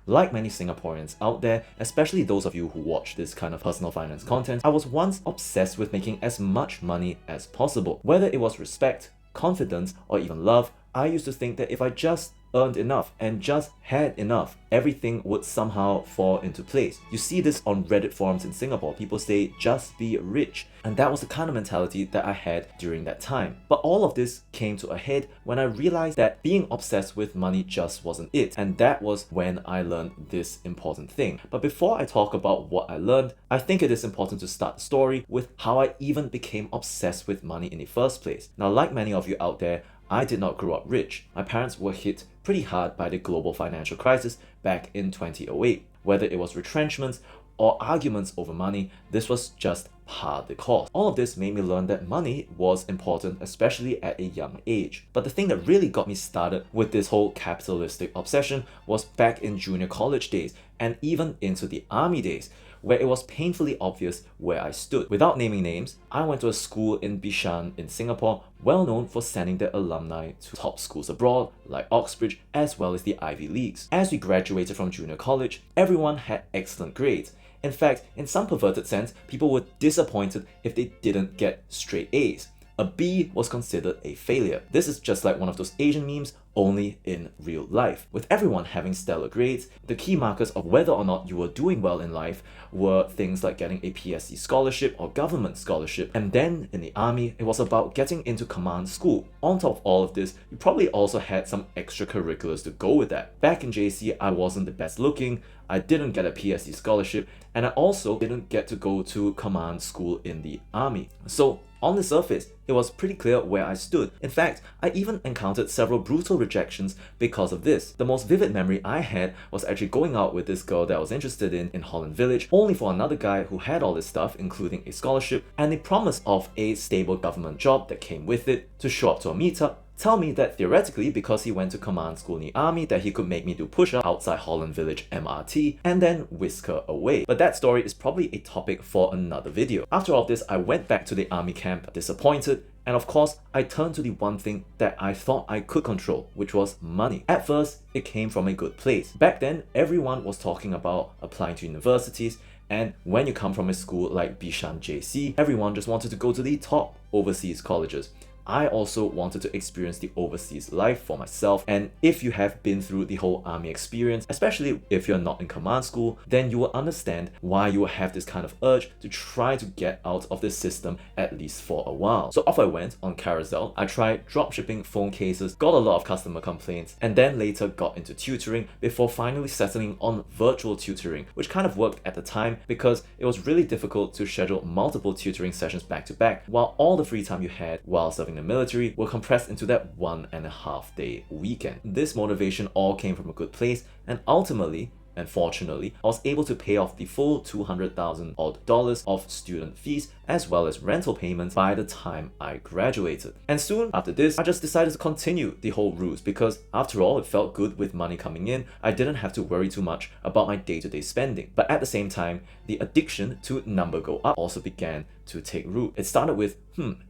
Like many Singaporeans out there, especially those of you who watch this kind of personal finance content, I was once obsessed with making as much money as possible. Whether it was respect, confidence, or even love, I used to think that if I just earned enough and just had enough, everything would somehow fall into place. You see this on Reddit forums in Singapore. People say, just be rich. And that was the kind of mentality that I had during that time. But all of this came to a head when I realized that being obsessed with money just wasn't it. And that was when I learned this important thing. But before I talk about what I learned, I think it is important to start the story with how I even became obsessed with money in the first place. Now, like many of you out there, I did not grow up rich. My parents were hit pretty hard by the global financial crisis back in 2008. Whether it was retrenchments or arguments over money, this was just par the course. All of this made me learn that money was important, especially at a young age. But the thing that really got me started with this whole capitalistic obsession was back in junior college days and even into the army days, where it was painfully obvious where I stood. Without naming names, I went to a school in Bishan in Singapore, well known for sending their alumni to top schools abroad, like Oxbridge, as well as the Ivy Leagues. As we graduated from junior college, everyone had excellent grades. In fact, in some perverted sense, people were disappointed if they didn't get straight A's. A B was considered a failure. This is just like one of those Asian memes, only in real life. With everyone having stellar grades, the key markers of whether or not you were doing well in life were things like getting a PSC scholarship or government scholarship. And then in the army, it was about getting into command school. On top of all of this, you probably also had some extracurriculars to go with that. Back in JC, I wasn't the best looking, I didn't get a PSC scholarship, and I also didn't get to go to command school in the army. So on the surface, it was pretty clear where I stood. In fact, I even encountered several brutal rejections because of this. The most vivid memory I had was actually going out with this girl that I was interested in Holland Village, only for another guy who had all this stuff, including a scholarship and the promise of a stable government job that came with it, to show up to a meetup, tell me that theoretically, because he went to command school in the army, that he could make me do push-ups outside Holland Village MRT and then whisk her away. But that story is probably a topic for another video. After all this, I went back to the army camp disappointed, and of course, I turned to the one thing that I thought I could control, which was money. At first, it came from a good place. Back then, everyone was talking about applying to universities, and when you come from a school like Bishan JC, everyone just wanted to go to the top overseas colleges. I also wanted to experience the overseas life for myself, and if you have been through the whole army experience, especially if you're not in command school, then you will understand why you will have this kind of urge to try to get out of the system at least for a while. So off I went on Carousel. I tried dropshipping phone cases, got a lot of customer complaints, and then later got into tutoring before finally settling on virtual tutoring, which kind of worked at the time because it was really difficult to schedule multiple tutoring sessions back to back, while all the free time you had while serving the military were compressed into that 1.5 day weekend. This motivation all came from a good place, and ultimately, and fortunately, I was able to pay off the full $200,000 odd of student fees as well as rental payments by the time I graduated. And soon after this, I just decided to continue the whole ruse because after all, it felt good with money coming in. I didn't have to worry too much about my day-to-day spending. But at the same time, the addiction to number go up also began to take root. It started with,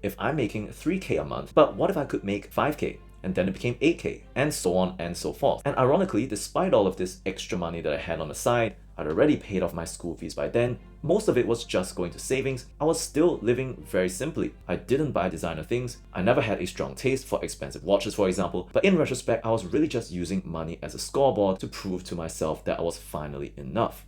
if I'm making 3K a month, but what if I could make 5K? And then it became 8K, and so on and so forth. And ironically, despite all of this extra money that I had on the side, I'd already paid off my school fees by then, most of it was just going to savings, I was still living very simply. I didn't buy designer things, I never had a strong taste for expensive watches for example, but in retrospect, I was really just using money as a scoreboard to prove to myself that I was finally enough.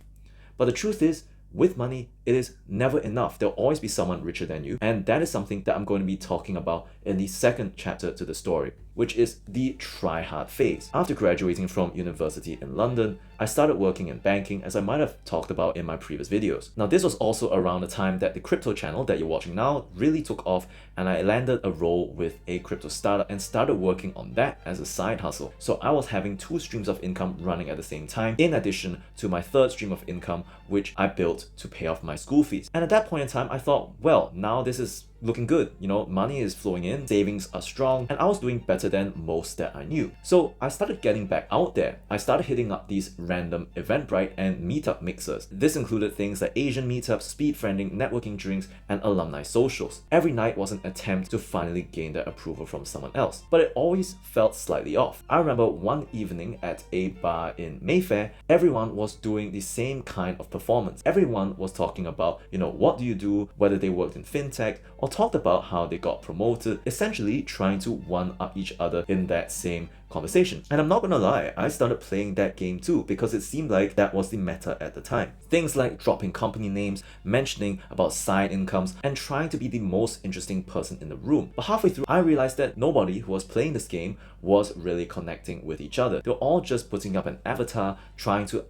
But the truth is, with money, it is never enough. There'll always be someone richer than you, and that is something that I'm going to be talking about in the second chapter to the story, which is the try-hard phase. After graduating from university in London, I started working in banking, as I might have talked about in my previous videos. Now, this was also around the time that the crypto channel that you're watching now really took off, and I landed a role with a crypto startup and started working on that as a side hustle. So I was having 2 streams of income running at the same time, in addition to my 3rd stream of income, which I built to pay off my school fees. And at that point in time, I thought, well, now this is looking good. You know, money is flowing in, savings are strong, and I was doing better than most that I knew. So I started getting back out there. I started hitting up these random Eventbrite and meetup mixers. This included things like Asian meetups, speed friending, networking drinks, and alumni socials. Every night was an attempt to finally gain their approval from someone else, but it always felt slightly off. I remember one evening at a bar in Mayfair, everyone was doing the same kind of performance. Everyone was talking about, you know, what do you do, whether they worked in fintech, or talked about how they got promoted, essentially trying to one-up each other in that same conversation. And I'm not gonna lie, I started playing that game too because it seemed like that was the meta at the time. Things like dropping company names, mentioning about side incomes, and trying to be the most interesting person in the room. But halfway through, I realized that nobody who was playing this game was really connecting with each other. They were all just putting up an avatar, trying to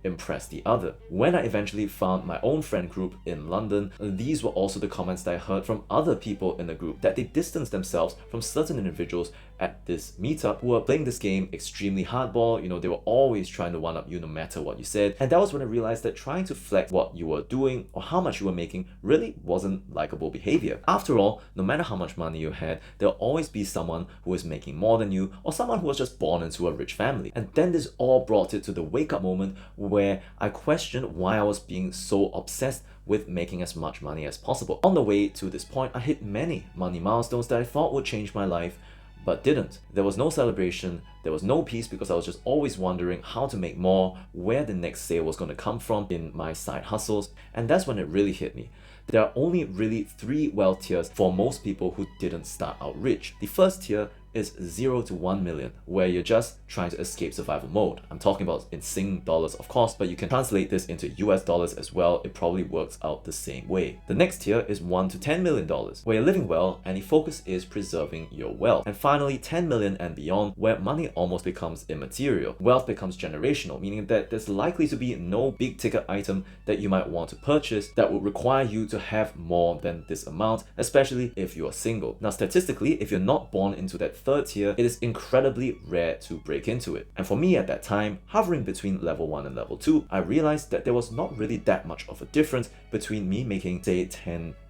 impress the other. When I eventually found my own friend group in London, these were also the comments that I heard from other people in the group, that they distanced themselves from certain individuals at this meetup who were playing this game extremely hardball. You know, they were always trying to one-up you no matter what you said. And that was when I realized that trying to flex what you were doing or how much you were making really wasn't likable behavior. After all, no matter how much money you had, there'll always be someone who is making more than you, or someone who was just born into a rich family. And then this all brought it to the wake-up moment where I questioned why I was being so obsessed with making as much money as possible. On the way to this point, I hit many money milestones that I thought would change my life, but didn't. There was no celebration, there was no peace, because I was just always wondering how to make more, where the next sale was going to come from in my side hustles, and that's when it really hit me. There are only really 3 wealth tiers for most people who didn't start out rich. The first tier is 0 to 1 million, where you're just trying to escape survival mode. I'm talking about in Sing dollars, of course, but you can translate this into US dollars as well. It probably works out the same way. The next tier is 1 to 10 million dollars, where you're living well and the focus is preserving your wealth. And finally, 10 million and beyond, where money almost becomes immaterial. Wealth becomes generational, meaning that there's likely to be no big ticket item that you might want to purchase that would require you to have more than this amount, especially if you are single. Now, statistically, if you're not born into that third tier, it is incredibly rare to break into it. And for me at that time, hovering between level 1 and level 2, I realized that there was not really that much of a difference between me making, say,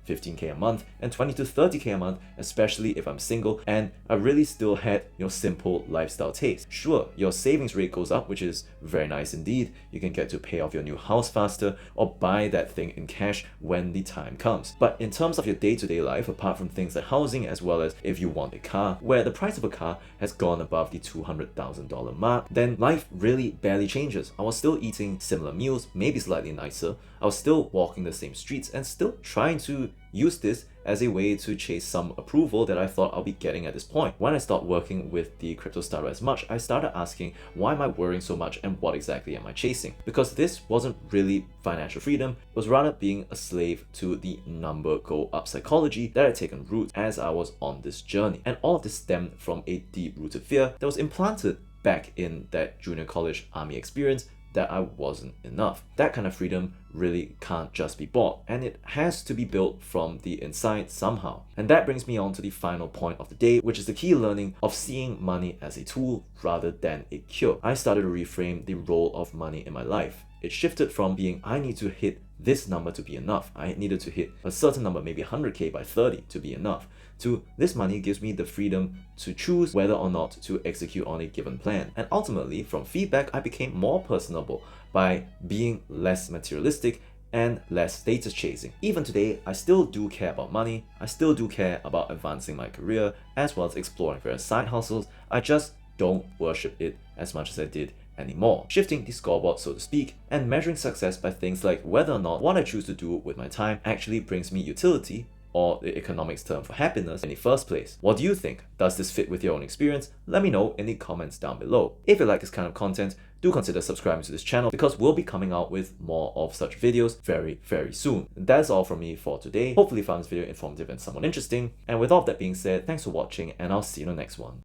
15k a month and 20 to 30k a month, especially if I'm single and I really still had your simple lifestyle taste. Sure, your savings rate goes up, which is very nice indeed. You can get to pay off your new house faster or buy that thing in cash when the time comes. But in terms of your day-to-day life, apart from things like housing, as well as if you want a car, where the price of a car has gone above the $200,000 mark, then life really barely changes. I was still eating similar meals, maybe slightly nicer. I was still walking the same streets and still trying to use this as a way to chase some approval that I thought I'll be getting at this point. When I stopped working with the crypto startup as much, I started asking, why am I worrying so much and what exactly am I chasing? Because this wasn't really financial freedom, it was rather being a slave to the number go up psychology that had taken root as I was on this journey. And all of this stemmed from a deep-rooted fear that was implanted back in that junior college army experience, that I wasn't enough. That kind of freedom really can't just be bought, and it has to be built from the inside somehow. And that brings me on to the final point of the day, which is the key learning of seeing money as a tool rather than a cure. I started to reframe the role of money in my life. It shifted from being, I need to hit this number to be enough. I needed to hit a certain number, maybe 100k by 30 to be enough, to this money gives me the freedom to choose whether or not to execute on a given plan. And ultimately, from feedback, I became more personable by being less materialistic and less status chasing. Even today, I still do care about money. I still do care about advancing my career as well as exploring various side hustles. I just don't worship it as much as I did anymore. Shifting the scoreboard, so to speak, and measuring success by things like whether or not what I choose to do with my time actually brings me utility, or the economics term for happiness, in the first place. What do you think? Does this fit with your own experience? Let me know in the comments down below. If you like this kind of content, do consider subscribing to this channel because we'll be coming out with more of such videos very, very soon. That's all from me for today. Hopefully you found this video informative and somewhat interesting. And with all of that being said, thanks for watching and I'll see you in the next one.